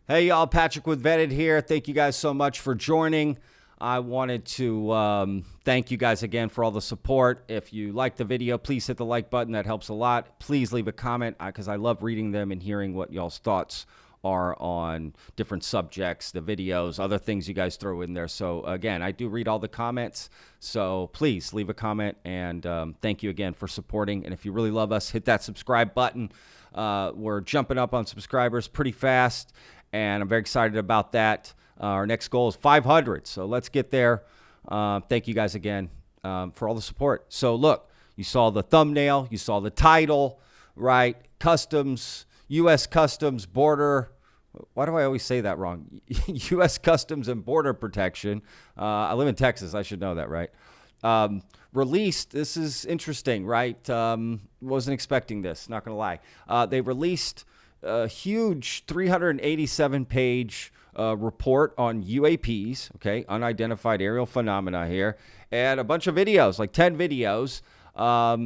Hey, y'all, Patrick with Vetted here. Thank you guys so much for joining. I wanted to thank you guys again for all the support. If you like the video, please hit the like button. That helps a lot. Please leave a comment because I love reading them and hearing what y'all's thoughts are on different subjects, the videos, other things you guys throw in there. So, again, I do read all the comments. So, please leave a comment. And thank you again for supporting. And if you really love us, hit that subscribe button. We're jumping up on subscribers pretty fast, and I'm very excited about that. Our next goal is 500, so let's get there. Thank you guys again for all the support. So look, you saw the thumbnail, you saw the title, right? Customs, U.S. Customs, Border. Why do I always say that wrong? U.S. Customs and Border Protection. I live in Texas. I should know that, right? Released, this is interesting, right? Wasn't expecting this, not going to lie. They released a huge 387-page report on UAPs, okay, unidentified aerial phenomena here, and a bunch of videos, like 10 videos.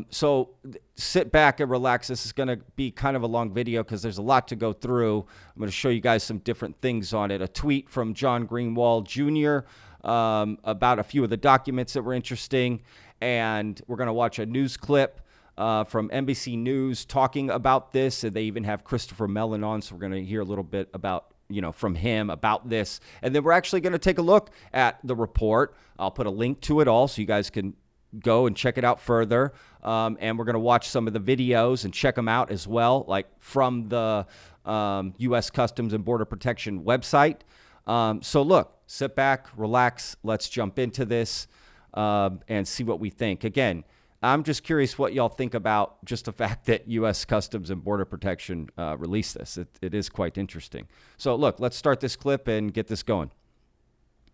So sit back and relax. This is going to be kind of a long video because there's a lot to go through. I'm going to show you guys some different things on it. A tweet from John Greenewald Jr. About a few of the documents that were interesting, and we're going to watch a news clip from NBC News talking about this, and they even have Christopher Mellon on, so we're going to hear a little bit about, from him about this. And then we're actually going to take a look at the report. I'll put a link to it all so you guys can go and check it out further. And we're going to watch some of the videos and check them out as well, like from the U.S. Customs and Border Protection website. So look, sit back, relax. Let's jump into this and see what we think. Again, I'm just curious what y'all think about just the fact that U.S. Customs and Border Protection released this. It is quite interesting. So, look, let's start this clip and get this going.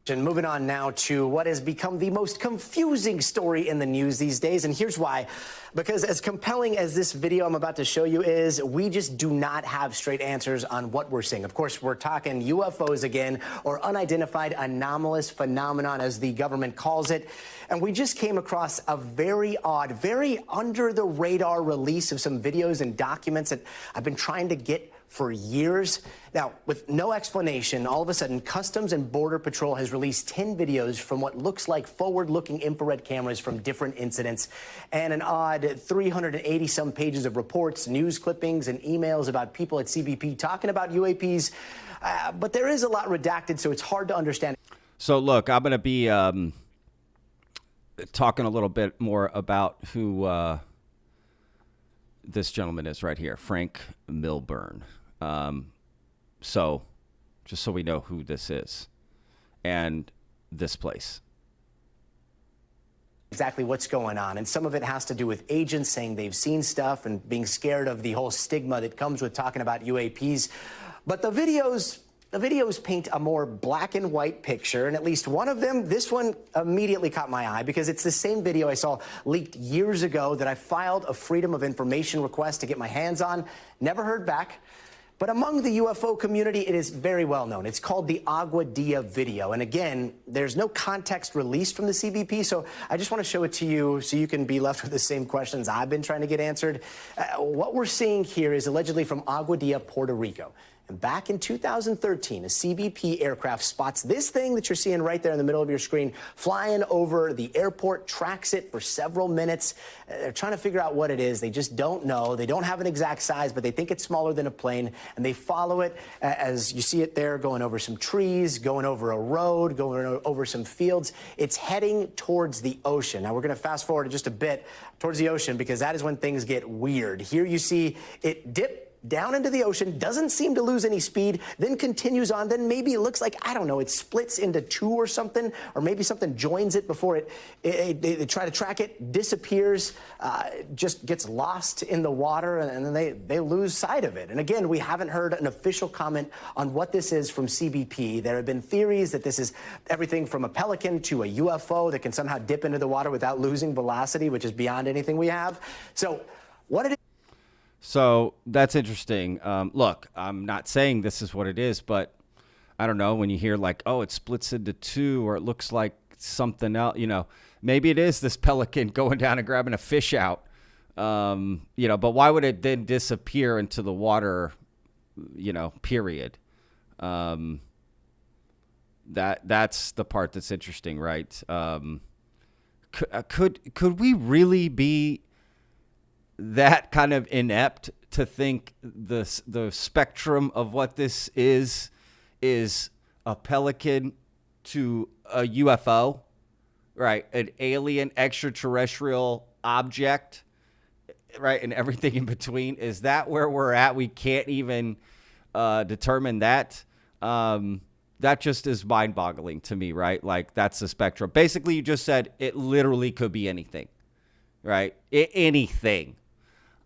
And moving on now to what has become the most confusing story in the news these days. And here's why. Because as compelling as this video I'm about to show you is, we just do not have straight answers on what we're seeing. Of course, we're talking UFOs again, or unidentified anomalous phenomenon, as the government calls it. And we just came across a very odd, very under-the-radar release of some videos and documents that I've been trying to get for years. Now, with no explanation, all of a sudden, Customs and Border Patrol has released 10 videos from what looks like forward-looking infrared cameras from different incidents, and an odd 380-some pages of reports, news clippings, and emails about people at CBP talking about UAPs. But there is a lot redacted, so it's hard to understand. So, look, I'm going to be talking a little bit more about who this gentleman is right here, Frank Milburn. So just so we know who this is and this place. Exactly what's going on. And some of it has to do with agents saying they've seen stuff and being scared of the whole stigma that comes with talking about UAPs. But the videos paint a more black and white picture, and at least one of them, this one immediately caught my eye because it's the same video I saw leaked years ago that I filed a Freedom of Information request to get my hands on. Never heard back. But among the UFO community, it is very well known. It's called the Agua Dia video. And again, there's no context released from the CBP, so I just want to show it to you so you can be left with the same questions I've been trying to get answered. What we're seeing here is allegedly from Agua Dia, Puerto Rico. And back in 2013, a CBP aircraft spots this thing that you're seeing right there in the middle of your screen flying over the airport, tracks it for several minutes. They're trying to figure out what it is. They just don't know. They don't have an exact size, but they think it's smaller than a plane. And they follow it as you see it there, going over some trees, going over a road, going over some fields. It's heading towards the ocean. Now, we're going to fast forward just a bit towards the ocean because that is when things get weird. Here you see it dip down into the ocean, doesn't seem to lose any speed, then continues on, then maybe it looks like, I don't know, it splits into two or something, or maybe something joins it before they try to track it, disappears, just gets lost in the water, and then they lose sight of it. And again, we haven't heard an official comment on what this is from CBP. There have been theories that this is everything from a pelican to a UFO that can somehow dip into the water without losing velocity, which is beyond anything we have. So what it is. So that's interesting. Look, I'm not saying this is what it is, but I don't know, when you hear like, oh, it splits into two, or it looks like something else, maybe it is this pelican going down and grabbing a fish out, but why would it then disappear into the water, period? That's the part that's interesting, right? Could we really be that kind of inept to think the spectrum of what this is a pelican to a UFO, right? An alien extraterrestrial object, right? And everything in between. Is that where we're at? We can't even determine that. That just is mind-boggling to me, right? Like, that's the spectrum. Basically, you just said it literally could be anything, right? Anything.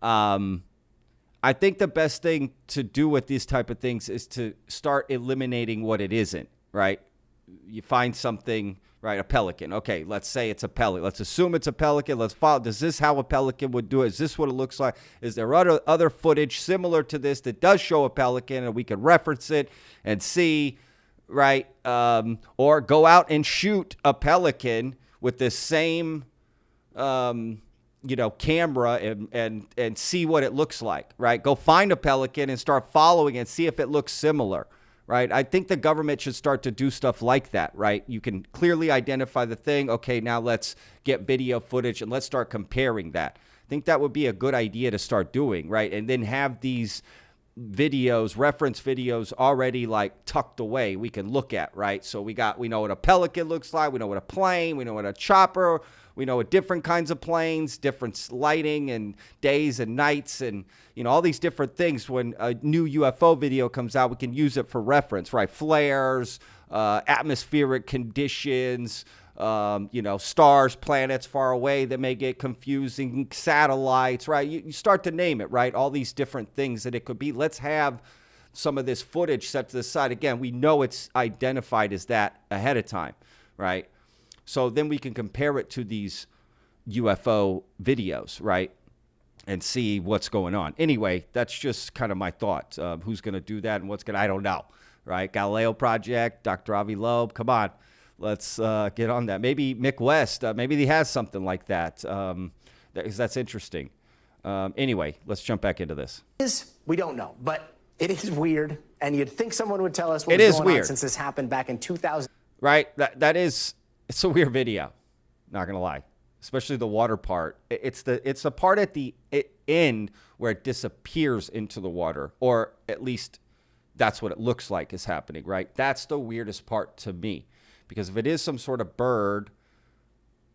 I think the best thing to do with these type of things is to start eliminating what it isn't, right? You find something, right? A pelican. Okay, let's say it's a pelican. Let's assume it's a pelican. Let's follow. Is this how a pelican would do it? Is this what it looks like? Is there other footage similar to this that does show a pelican and we can reference it and see, right? Or go out and shoot a pelican with this same, camera and see what it looks like, right? Go find a pelican and start following and see if it looks similar, right? I think the government should start to do stuff like that, right? You can clearly identify the thing. Okay, now let's get video footage and let's start comparing that. I think that would be a good idea to start doing, right? And then have these videos, reference videos already like tucked away we can look at, right? So we know what a pelican looks like. We know what a plane, we know what a chopper, we know what different kinds of planes, different lighting and days and nights and, all these different things. When a new UFO video comes out, we can use it for reference, right? Flares, atmospheric conditions, stars, planets far away that may get confusing, satellites, right? You start to name it, right? All these different things that it could be. Let's have some of this footage set to the side. Again, we know it's identified as that ahead of time, right? So then we can compare it to these UFO videos, right? And see what's going on. Anyway, that's just kind of my thought. Who's going to do that and I don't know, right? Galileo Project, Dr. Avi Loeb, come on. Let's get on that. Maybe Mick West, maybe he has something like that. That's interesting. Anyway, let's jump back into this. We don't know, but it is weird, and you'd think someone would tell us what was going on since this happened back in 2000. Right? It's a weird video, not going to lie. Especially the water part. It's the part at the end where it disappears into the water, or at least that's what it looks like is happening, right? That's the weirdest part to me. Because if it is some sort of bird,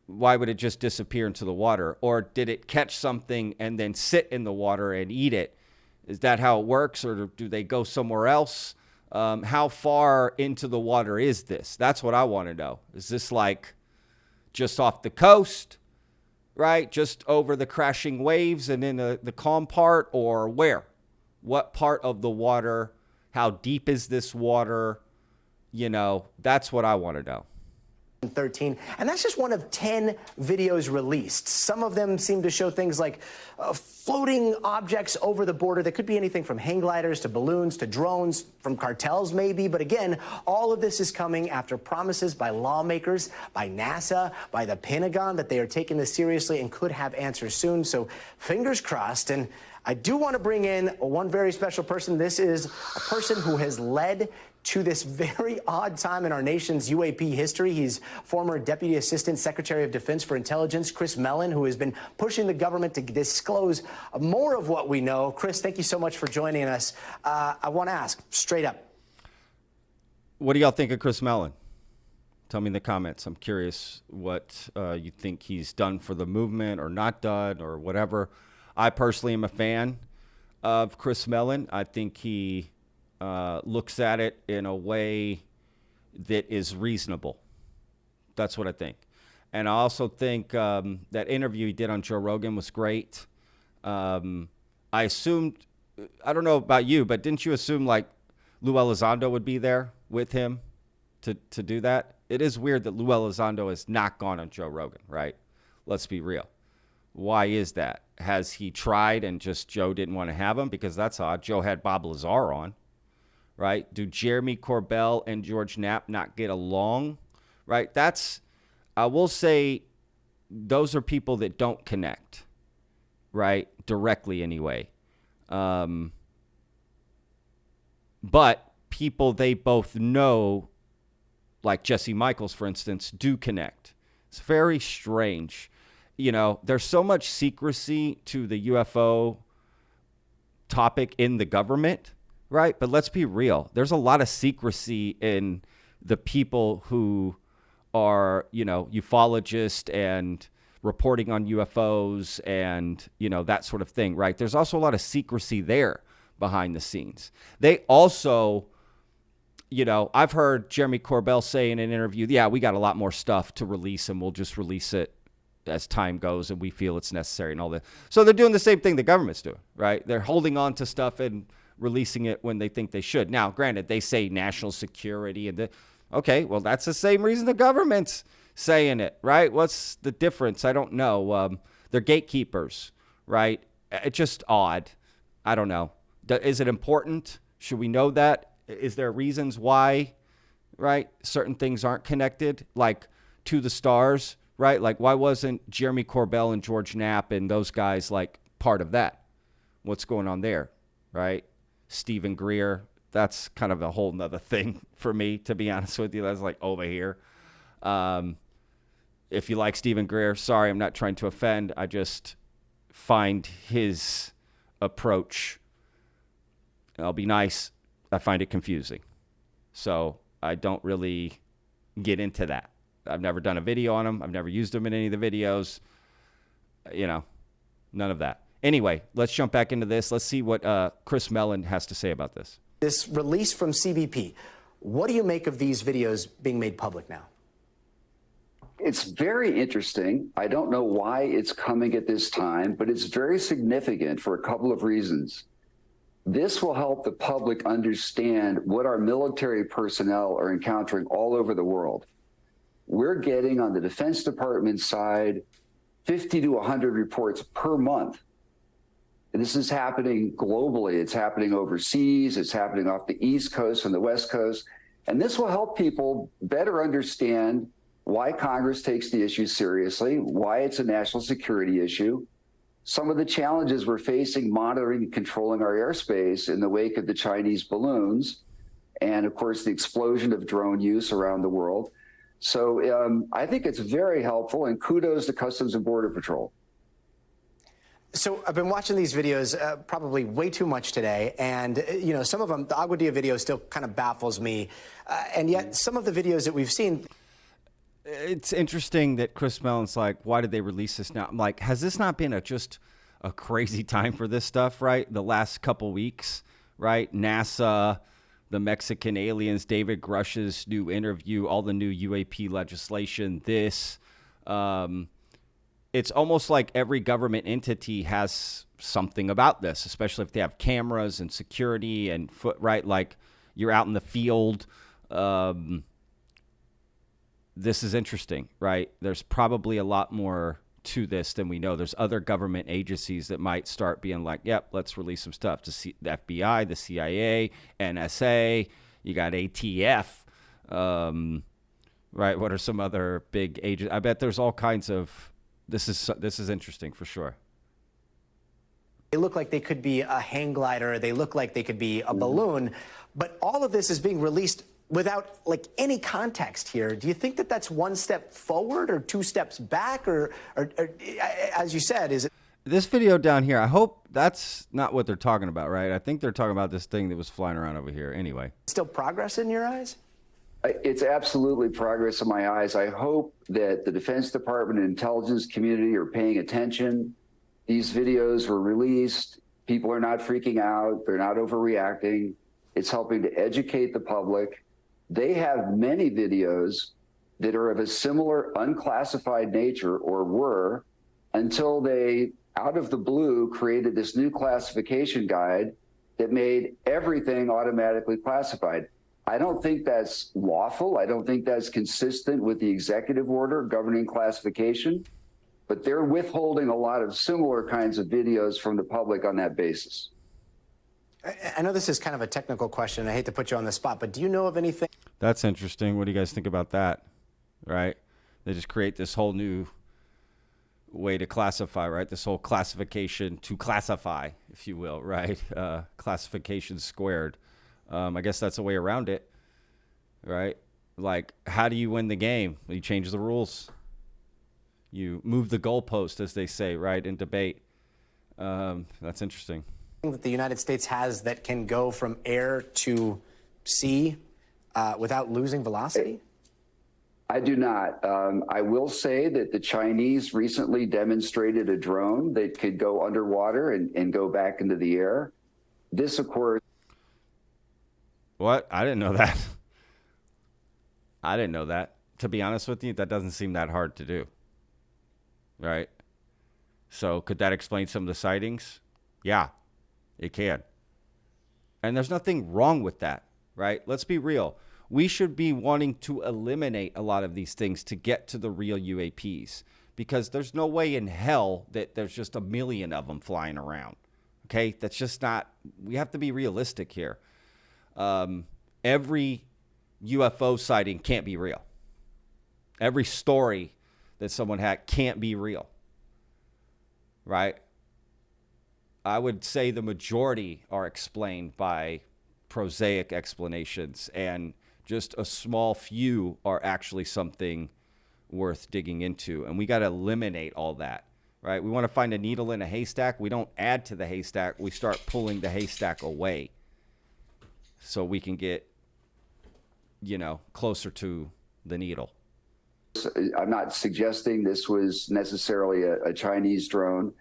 why would it just disappear into the water? Or did it catch something and then sit in the water and eat it? Is that how it works? Or do they go somewhere else? How far into the water is this? That's what I want to know. Is this like just off the coast, right? Just over the crashing waves and in the calm part? Or where? What part of the water? How deep is this water? That's what I want to know. 13, and that's just one of 10 videos released. Some of them seem to show things like floating objects over the border that could be anything from hang gliders to balloons to drones, from cartels maybe. But again, all of this is coming after promises by lawmakers, by NASA, by the Pentagon that they are taking this seriously and could have answers soon. So fingers crossed. And I do want to bring in one very special person. This is a person who has led to this very odd time in our nation's UAP history. He's former Deputy Assistant Secretary of Defense for Intelligence, Chris Mellon, who has been pushing the government to disclose more of what we know. Chris, thank you so much for joining us. I want to ask straight up. What do y'all think of Chris Mellon? Tell me in the comments. I'm curious what you think he's done for the movement or not done or whatever. I personally am a fan of Chris Mellon. I think he looks at it in a way that is reasonable. That's what I think. And I also think that interview he did on Joe Rogan was great. I assumed, I don't know about you, but didn't you assume like Lou Elizondo would be there with him to do that? It is weird that Lou Elizondo has not gone on Joe Rogan, right? Let's be real. Why is that? Has he tried and just Joe didn't want to have him? Because that's odd. Joe had Bob Lazar on, right? Do Jeremy Corbell and George Knapp not get along, right? I will say those are people that don't connect, right? Directly anyway. But people they both know, like Jesse Michaels, for instance, do connect. It's very strange. You know, there's so much secrecy to the UFO topic in the government, right? But let's be real. There's a lot of secrecy in the people who are, you know, ufologists and reporting on UFOs and, you know, that sort of thing, right? There's also a lot of secrecy there behind the scenes. They also, you know, I've heard Jeremy Corbell say in an interview, yeah, we got a lot more stuff to release and we'll just release it as time goes and we feel it's necessary and all that. So they're doing the same thing the government's doing, right? They're holding on to stuff and releasing it when they think they should. Now, granted, they say national security and okay, well, that's the same reason the government's saying it, right? What's the difference? I don't know. They're gatekeepers, right? It's just odd. I don't know. Is it important? Should we know that? Is there reasons why, right, certain things aren't connected, like to the stars, right? Like, why wasn't Jeremy Corbell and George Knapp and those guys, like, part of that? What's going on there, right? Stephen Greer, that's kind of a whole nother thing for me, to be honest with you. That's, like, over here. If you like Stephen Greer, sorry, I'm not trying to offend. I just find his approach, I'll be nice, I find it confusing. So I don't really get into that. I've never done a video on him. I've never used him in any of the videos. You know, none of that. Anyway, let's jump back into this. Let's see what Chris Mellon has to say about this. This release from CBP, what do you make of these videos being made public now? It's very interesting. I don't know why it's coming at this time, but it's very significant for a couple of reasons. This will help the public understand what our military personnel are encountering all over the world. We're getting, on the Defense Department side, 50 to 100 reports per month. And this is happening globally. It's happening overseas. It's happening off the East Coast and the West Coast. And this will help people better understand why Congress takes the issue seriously, why it's a national security issue, some of the challenges we're facing monitoring and controlling our airspace in the wake of the Chinese balloons, and of course, the explosion of drone use around the world. So I think it's very helpful, and kudos to Customs and Border Patrol. So I've been watching these videos probably way too much today, and you know, some of them, the Agua Dia video still kind of baffles me, and yet some of the videos that we've seen. It's interesting that Chris Mellon's like, why did they release this now? I'm like, has this not been just a crazy time for this stuff, right? The last couple weeks, right? NASA, the Mexican aliens, David Grush's new interview, all the new UAP legislation, this. It's almost like every government entity has something about this, especially if they have cameras and security and right? Like, you're out in the field. This is interesting, right? There's probably a lot more to this than we know. There's other government agencies that might start being like, yep, let's release some stuff to see the FBI, the CIA, NSA, you got ATF, right? What are some other big agents? I bet there's all kinds of, this is interesting for sure. They look like they could be a hang glider. They look like they could be a balloon, but all of this is being released without like any context here. Do you think that that's one step forward or two steps back, or as you said, is it? This video down here, I hope that's not what they're talking about, right? I think they're talking about this thing that was flying around over here. Anyway. Still progress in your eyes? It's absolutely progress in my eyes. I hope that the Defense Department and intelligence community are paying attention. These videos were released. People are not freaking out. They're not overreacting. It's helping to educate the public. They have many videos that are of a similar unclassified nature, or were, until they, out of the blue, created this new classification guide that made everything automatically classified. I don't think that's lawful. I don't think that's consistent with the executive order governing classification, but they're withholding a lot of similar kinds of videos from the public on that basis. I know this is kind of a technical question. I hate to put you on the spot, but do you know of anything? That's interesting. What do you guys think about that? Right? They just create this whole new way to classify, right? This whole classification to classify, if you will, right? Classification squared. I guess that's a way around it, right? Like, how do you win the game? You change the rules. You move the goalpost, as they say, right, in debate. That's interesting. That the United States has that can go from air to sea without losing velocity? I do not. I will say that the Chinese recently demonstrated a drone that could go underwater and go back into the air. This, of course. What? I didn't know that. I didn't know that. To be honest with you, that doesn't seem that hard to do. Right? So could that explain some of the sightings? Yeah, it can. And there's nothing wrong with that, right? Let's be real. We should be wanting to eliminate a lot of these things to get to the real UAPs, because there's no way in hell that there's just a million of them flying around. Okay? That's just not, we have to be realistic here. Every UFO sighting can't be real. Every story that someone had can't be real. Right? I would say the majority are explained by prosaic explanations, and just a small few are actually something worth digging into. And we got to eliminate all that, right? We want to find a needle in a haystack. We don't add to the haystack. We start pulling the haystack away so we can get, closer to the needle. I'm not suggesting this was necessarily a Chinese drone.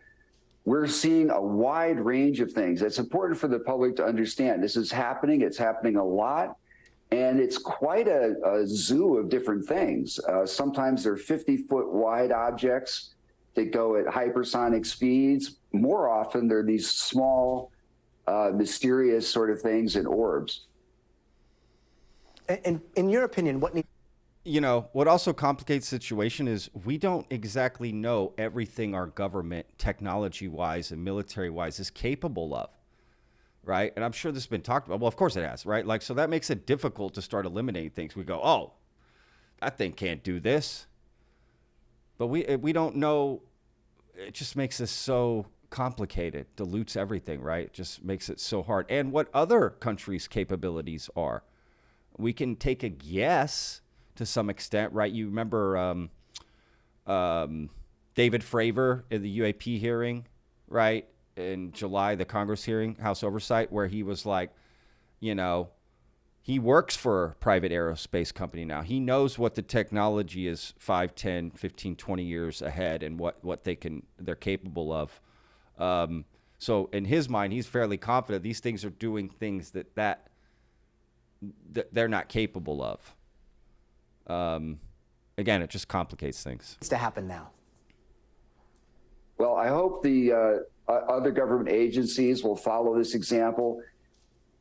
We're seeing a wide range of things. It's important for the public to understand this is happening. It's happening a lot. And it's quite a zoo of different things. Sometimes they're 50-foot wide objects that go at hypersonic speeds. More often, they're these small, mysterious sort of things in orbs. And in your opinion, what needs... What also complicates the situation is we don't exactly know everything our government, technology-wise and military-wise, is capable of. Right? And I'm sure this has been talked about. Well, of course it has, right? Like, so that makes it difficult to start eliminating things. We go, oh, that thing can't do this. But we don't know. It just makes this so complicated, dilutes everything, right? It just makes it so hard. And what other countries' capabilities are. We can take a guess to some extent, right? You remember David Fravor in the UAP hearing, right? In July, the Congress hearing, House Oversight, where he was like, he works for a private aerospace company now. He knows what the technology is 5, 10, 15, 20 years ahead and what they're capable of. So in his mind, he's fairly confident these things are doing things that they're not capable of. Again, it just complicates things. Needs to happen now? Well, I hope the other government agencies will follow this example.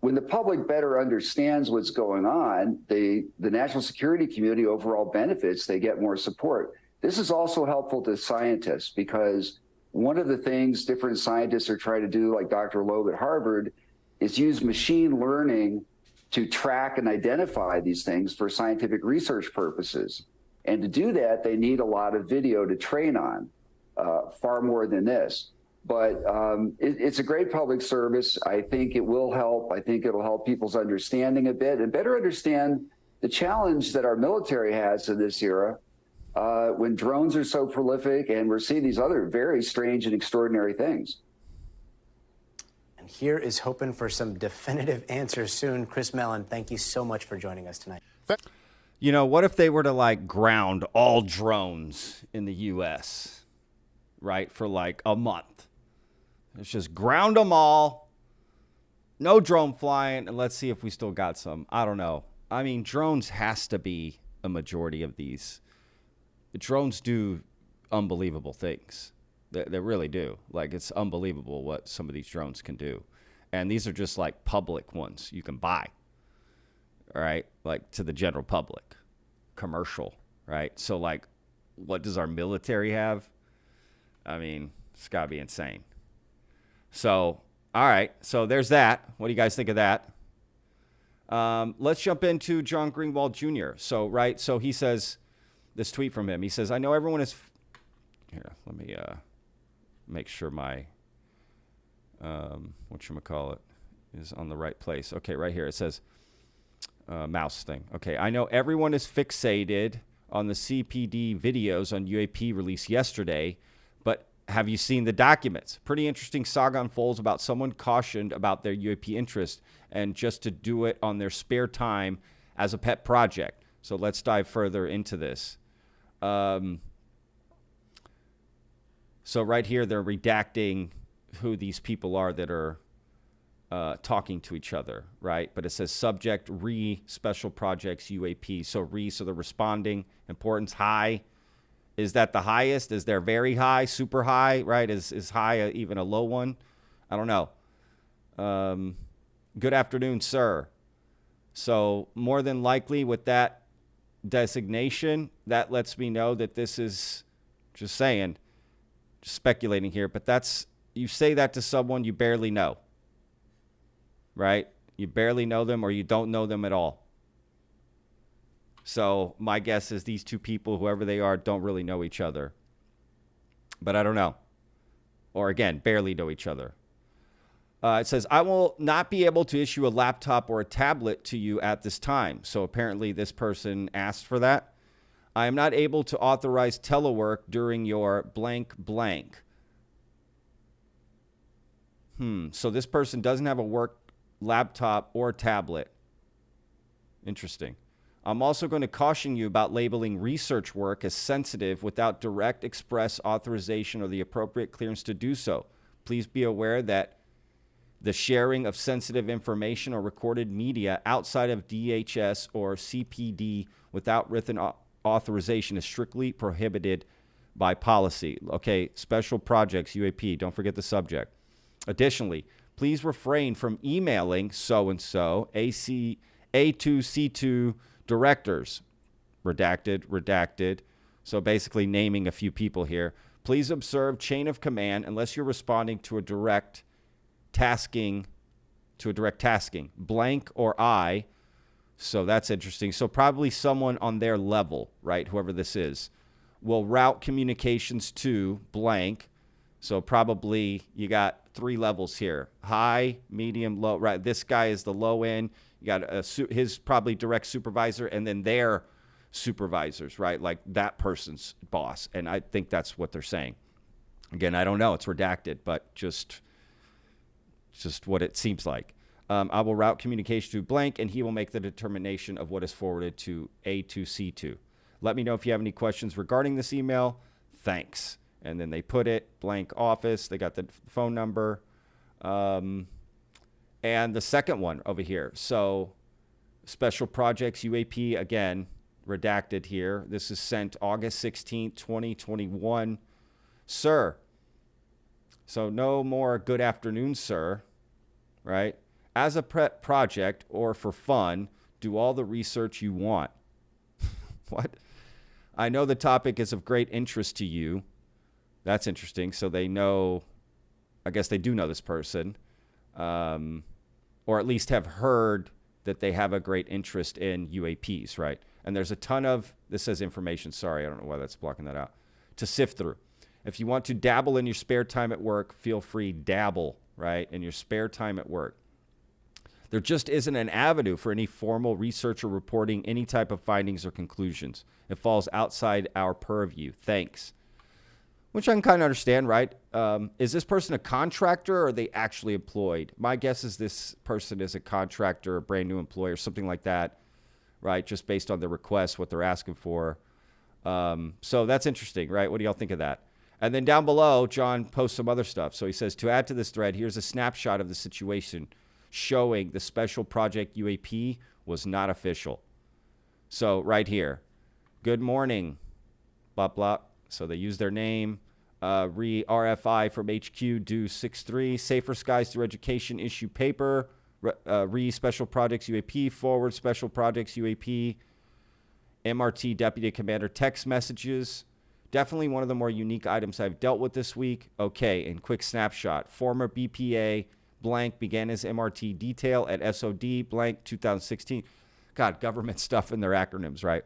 When the public better understands what's going on, the national security community overall benefits, they get more support. This is also helpful to scientists, because one of the things different scientists are trying to do, like Dr. Loeb at Harvard, is use machine learning to track and identify these things for scientific research purposes. And to do that, they need a lot of video to train on, far more than this. But it's a great public service. I think it will help. I think it'll help people's understanding a bit and better understand the challenge that our military has in this era, when drones are so prolific and we're seeing these other very strange and extraordinary things. And here is hoping for some definitive answers soon. Chris Mellon, thank you so much for joining us tonight. What if they were to ground all drones in the U.S., right, for a month? It's just ground them all, no drone flying, and let's see if we still got some. I don't know. I mean, drones has to be a majority of these. The drones do unbelievable things. They really do. It's unbelievable what some of these drones can do. And these are just public ones you can buy, all right? To the general public, commercial, right? So what does our military have? I mean, it's got to be insane. So, all right. So there's that. What do you guys think of that? Let's jump into John Greenewald Jr. So he says, this tweet from him, he says, I know everyone is, here, let me make sure my, whatchamacallit, is on the right place. Okay, right here. It says mouse thing. Okay, I know everyone is fixated on the CPD videos on UAP released yesterday, but have you seen the documents? Pretty interesting saga unfolds about someone cautioned about their UAP interest and just to do it on their spare time as a pet project. So let's dive further into this. So right here, they're redacting who these people are that are talking to each other, right? But it says subject special projects UAP. So so they're responding. Importance high. Is that the highest? Is there very high, super high, right? Is high even a low one? I don't know. Good afternoon, sir. So more than likely with that designation, that lets me know that this is, just saying, just speculating here, but that's, you say that to someone you barely know, right? You barely know them or you don't know them at all. So my guess is these two people, whoever they are, don't really know each other. But I don't know. Or again, barely know each other. It says, I will not be able to issue a laptop or a tablet to you at this time. So apparently this person asked for that. I am not able to authorize telework during your blank blank. So this person doesn't have a work laptop or tablet. Interesting. I'm also going to caution you about labeling research work as sensitive without direct express authorization or the appropriate clearance to do so. Please be aware that the sharing of sensitive information or recorded media outside of DHS or CPD without written authorization is strictly prohibited by policy. Okay, special projects, UAP, don't forget the subject. Additionally, please refrain from emailing so-and-so, A2C2 directors, redacted. So basically naming a few people here. Please observe chain of command unless you're responding to a direct tasking, blank or I. So that's interesting. So probably someone on their level, right? Whoever this is, will route communications to blank. So probably you got 3 levels here: high, medium, low. Right? This guy is the low end. You got his probably direct supervisor, and then their supervisors, right? Like that person's boss. And I think that's what they're saying. Again, I don't know. It's redacted, but just what it seems like. I will route communication to blank, and he will make the determination of what is forwarded to A2C2. Let me know if you have any questions regarding this email. Thanks. And then they put it, blank office. They got the phone number. And the second one over here. So special projects, UAP, again, redacted here. This is sent August 16th, 2021. Sir. So no more good afternoon, sir. Right? As a pet project or for fun, do all the research you want. What? I know the topic is of great interest to you. That's interesting. So they know, I guess they do know this person, or at least have heard that they have a great interest in UAPs, right? And there's a ton of, this says information, sorry, I don't know why that's blocking that out, to sift through. If you want to dabble in your spare time at work, feel free, dabble, right, in your spare time at work. There just isn't an avenue for any formal research or reporting any type of findings or conclusions. It falls outside our purview. Thanks. Which I can kind of understand, right? Is this person a contractor or are they actually employed? My guess is this person is a contractor, a brand new employee or something like that, right? Just based on the request, what they're asking for. So that's interesting, right? What do y'all think of that? And then down below, John posts some other stuff. So he says, to add to this thread, here's a snapshot of the situation showing the special project UAP was not official. So right here, good morning, blah, blah. So they use their name, RFI from HQ, due 6-3, Safer Skies Through Education, issue paper, special projects UAP, forward special projects UAP, MRT deputy commander text messages. Definitely one of the more unique items I've dealt with this week. Okay, and quick snapshot. Former BPA blank began his MRT detail at SOD blank 2016. God, government stuff in their acronyms, right?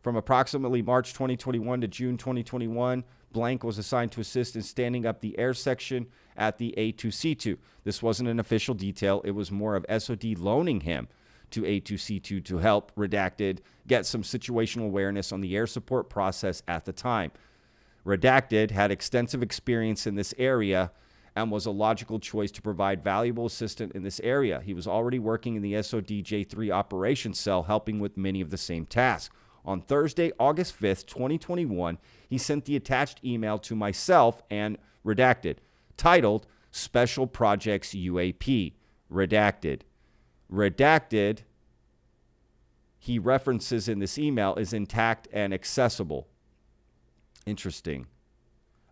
From approximately March 2021 to June 2021, blank was assigned to assist in standing up the air section at the A2C2. This wasn't an official detail. It was more of SOD loaning him to A2C2 to help, redacted, get some situational awareness on the air support process at the time. Redacted had extensive experience in this area and was a logical choice to provide valuable assistance in this area. He was already working in the SOD J3 operations cell, helping with many of the same tasks. On Thursday, August 5th, 2021, he sent the attached email to myself and redacted, titled Special Projects UAP, redacted. Redacted, he references in this email, is intact and accessible. Interesting.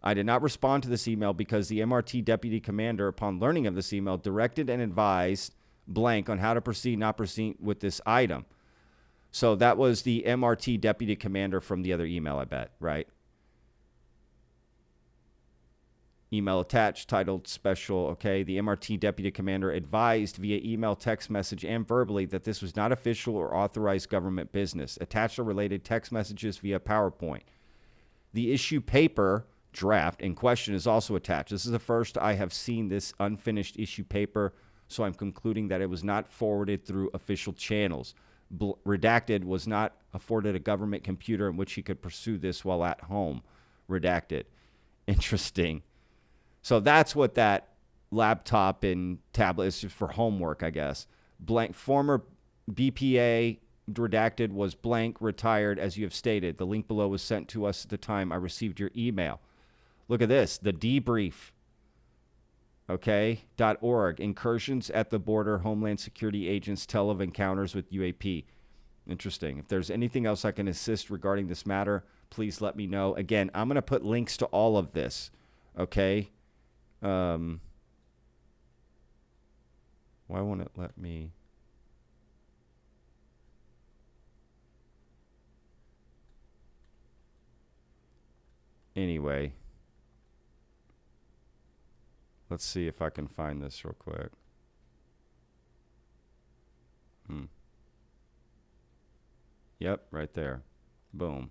I did not respond to this email because the MRT deputy commander, upon learning of this email, directed and advised blank on how to proceed, not proceed with this item. So that was the MRT deputy commander from the other email, I bet, right? Email attached, titled special, okay. The MRT deputy commander advised via email, text message, and verbally that this was not official or authorized government business. Attached are related text messages via PowerPoint. The issue paper draft in question is also attached. This is the first I have seen this unfinished issue paper, so I'm concluding that it was not forwarded through official channels. Redacted was not afforded a government computer in which he could pursue this while at home. Redacted. Interesting. So that's what that laptop and tablet is, just for homework, I guess. Blank. Former BPA redacted was blank, retired, as you have stated. The link below was sent to us at the time I received your email. Look at this, the debrief, okay, .org, incursions at the border, Homeland Security agents tell of encounters with UAP. Interesting. If there's anything else I can assist regarding this matter, please let me know. Again, I'm going to put links to all of this, okay? Why won't it let me? Anyway. Let's see if I can find this real quick. Yep, right there. Boom.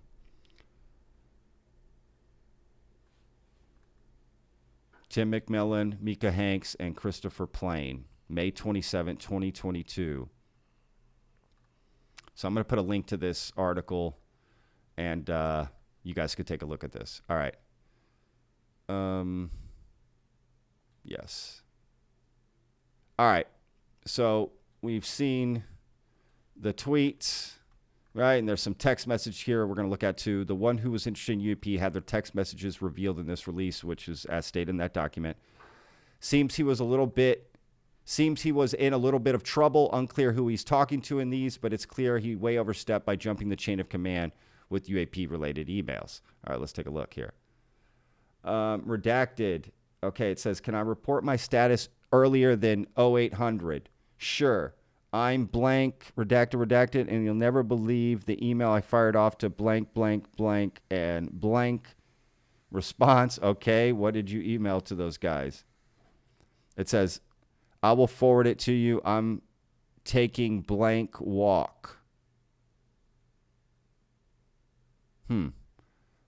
Tim McMillan, Mika Hanks, and Christopher Plain, May 27, 2022. So I'm going to put a link to this article, and you guys could take a look at this. All right. Yes. All right. So we've seen the tweets, right? And there's some text message here we're going to look at too. The one who was interested in UAP had their text messages revealed in this release, which is as stated in that document. Seems he was in a little bit of trouble. Unclear who he's talking to in these, but it's clear he way overstepped by jumping the chain of command with UAP related emails. All right, let's take a look here. Redacted. Okay, it says, can I report my status earlier than 0800? Sure. I'm blank, redacted, and you'll never believe the email I fired off to blank, blank, blank, and blank. Response, okay, what did you email to those guys? It says, I will forward it to you. I'm taking blank walk.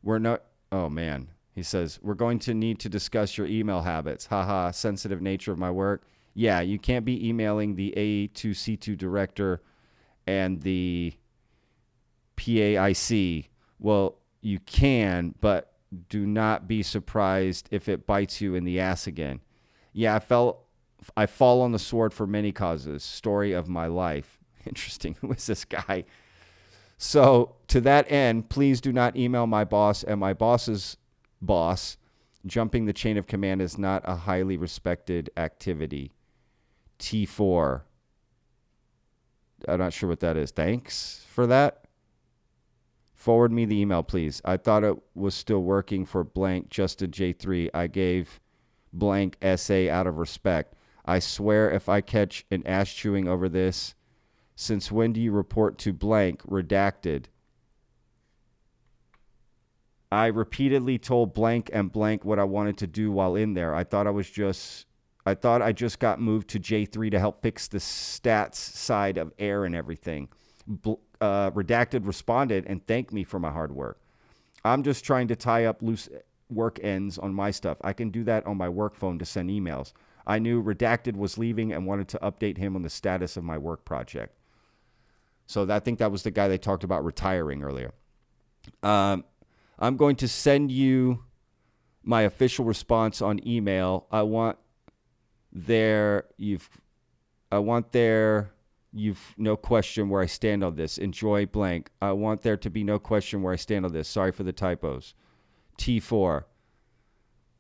We're not, oh man. He says, we're going to need to discuss your email habits. Haha, sensitive nature of my work. Yeah, you can't be emailing the A2C2 director and the PAIC. Well, you can, but do not be surprised if it bites you in the ass again. Yeah, I fall on the sword for many causes. Story of my life. Interesting. Who is this guy? So to that end, please do not email my boss and my boss's boss. Jumping the chain of command is not a highly respected activity. T4. I'm not sure what that is. Thanks for that. Forward me the email, please. I thought it was still working for blank Justin J3. I gave blank SA out of respect. I swear if I catch an ass chewing over this, since when do you report to blank redacted? I repeatedly told blank and blank what I wanted to do while in there. I thought I just got moved to J3 to help fix the stats side of air and everything. Redacted responded and thanked me for my hard work. I'm just trying to tie up loose work ends on my stuff. I can do that on my work phone to send emails. I knew Redacted was leaving and wanted to update him on the status of my work project. So I think that was the guy they talked about retiring earlier. I'm going to send you my official response on email. I want there you've no question where I stand on this. Enjoy blank. I want there to be no question where I stand on this. Sorry for the typos. T4.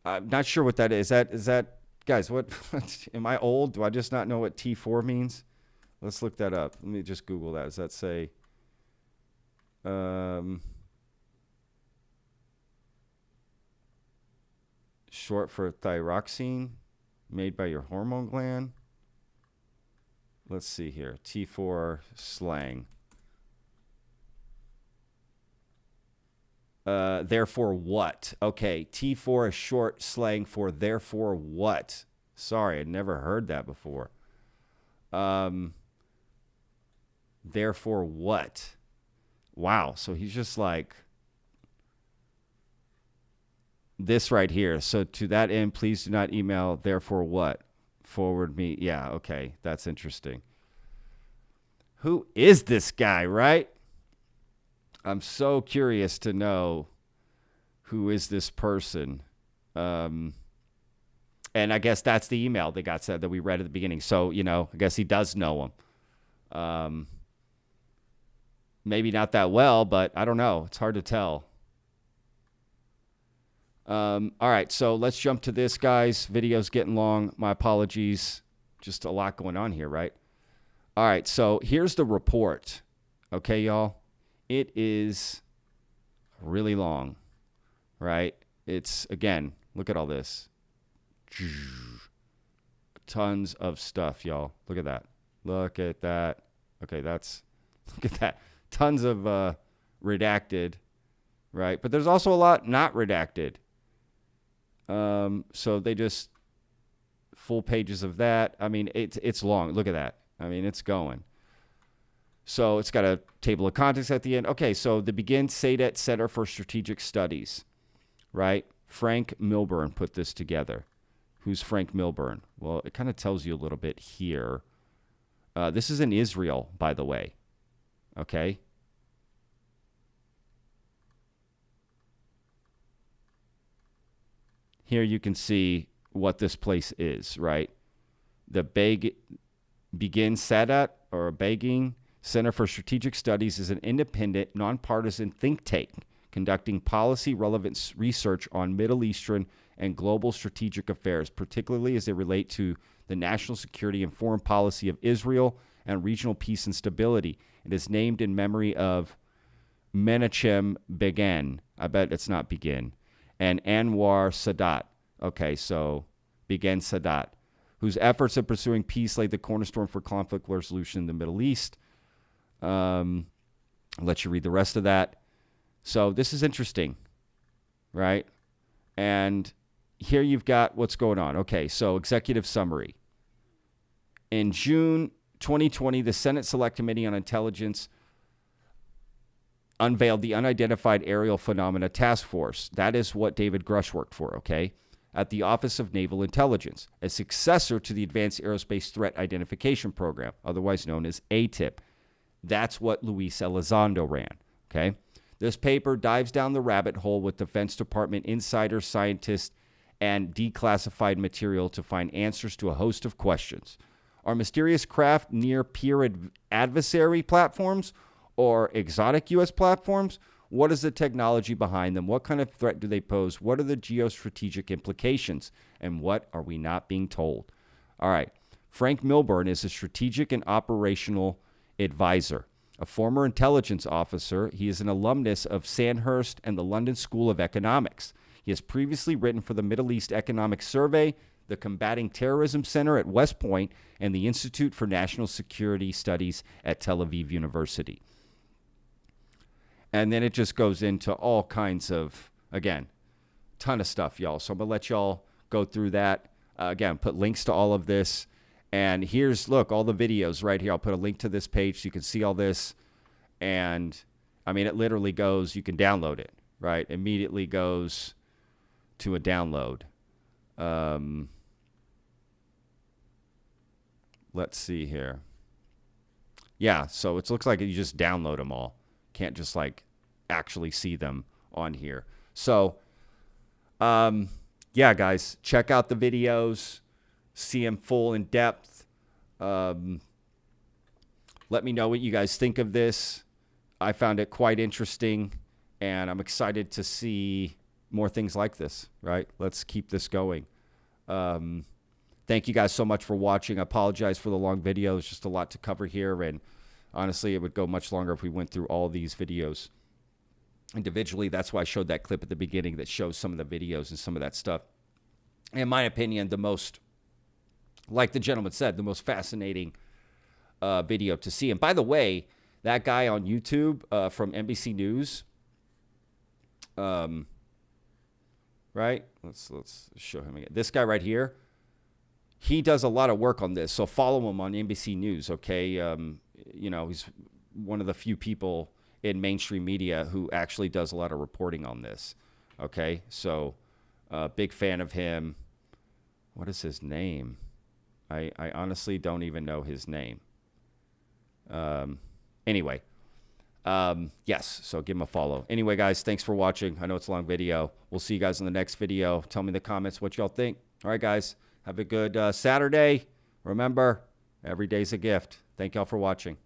I'm not sure what that is. Is that guys, what am I old? Do I just not know what T4 means? Let's look that up. Let me just Google that. Does that say short for thyroxine, made by your hormone gland? Let's see here. T4 slang. Therefore what? Okay, T4 is short slang for therefore what? Sorry, I'd never heard that before. Therefore what? Wow, so he's just like this right here. So to that end, please do not email therefore what? Forward me. Yeah, okay, that's interesting. Who is this guy, right? I'm so curious to know who is this person. And I guess that's the email that got said that we read at the beginning. So, I guess he does know him. Maybe not that well, but I don't know. It's hard to tell. All right, so let's jump to this, guys. Video's getting long. My apologies. Just a lot going on here, right? All right, so here's the report. Okay, y'all? It is really long, right? It's, again, look at all this. Tons of stuff, y'all. Look at that. Look at that. Okay, look at that. Tons of redacted, right? But there's also a lot not redacted. So they just full pages of that. I mean, it's long. Look at that. I mean, it's going. So it's got a table of contents at the end. Okay, so the Begin SADET Center for Strategic Studies, right? Frank Milburn put this together. Who's Frank Milburn? Well, it kind of tells you a little bit here. This is in Israel, by the way. Okay? Here you can see what this place is, right? The Begin SADET, or Begging Center for Strategic Studies, is an independent, nonpartisan think tank conducting policy-relevant research on Middle Eastern and global strategic affairs, particularly as they relate to the national security and foreign policy of Israel and regional peace and stability. It is named in memory of Menachem Begin. I bet it's not Begin. And Anwar Sadat. Okay, so Begin Sadat, whose efforts in pursuing peace laid the cornerstone for conflict resolution in the Middle East. I'll let you read the rest of that. So this is interesting, right? And here you've got what's going on. Okay, so executive summary. In June 2020, the Senate Select Committee on Intelligence unveiled the Unidentified Aerial Phenomena Task Force. That is what David Grush worked for, okay? At the Office of Naval Intelligence, a successor to the Advanced Aerospace Threat Identification Program, otherwise known as ATIP. That's what Luis Elizondo ran, okay? This paper dives down the rabbit hole with Defense Department insiders, scientists, and declassified material to find answers to a host of questions. Are mysterious craft near peer adversary platforms or exotic U.S. platforms? What is the technology behind them? What kind of threat do they pose? What are the geostrategic implications? And what are we not being told? All right. Frank Milburn is a strategic and operational advisor. A former intelligence officer, he is an alumnus of Sandhurst and the London School of Economics. He has previously written for the Middle East Economic Survey, the Combating Terrorism Center at West Point, and the Institute for National Security Studies at Tel Aviv University. And then it just goes into all kinds of, again, ton of stuff, y'all. So I'm going to let y'all go through that. Again, put links to all of this. And here's, look, all the videos right here. I'll put a link to this page so you can see all this. And I mean, it literally goes, you can download it, right? Immediately goes to a download. Let's see here. Yeah, so it looks like you just download them all. Can't just like actually see them on here. So, yeah, guys, check out the videos, see them full in depth. Let me know what you guys think of this. I found it quite interesting, and I'm excited to see more things like this, right? Let's keep this going. Thank you guys so much for watching. I apologize for the long video. There's just a lot to cover here, and honestly, it would go much longer if we went through all these videos individually. That's why I showed that clip at the beginning that shows some of the videos and some of that stuff. In my opinion, the most, like the gentleman said, the most fascinating video to see. And by the way, that guy on YouTube from NBC News, right? Let's show him again. This guy right here, he does a lot of work on this. So follow him on NBC News, okay? You know, he's one of the few people in mainstream media who actually does a lot of reporting on this, okay? So big fan of him. What is his name? I honestly don't even know his name. Anyway, yes, so give him a follow. Anyway, guys, thanks for watching. I know it's a long video. We'll see you guys in the next video. Tell me in the comments what y'all think. All right, guys, have a good Saturday. Remember, every day's a gift. Thank y'all for watching.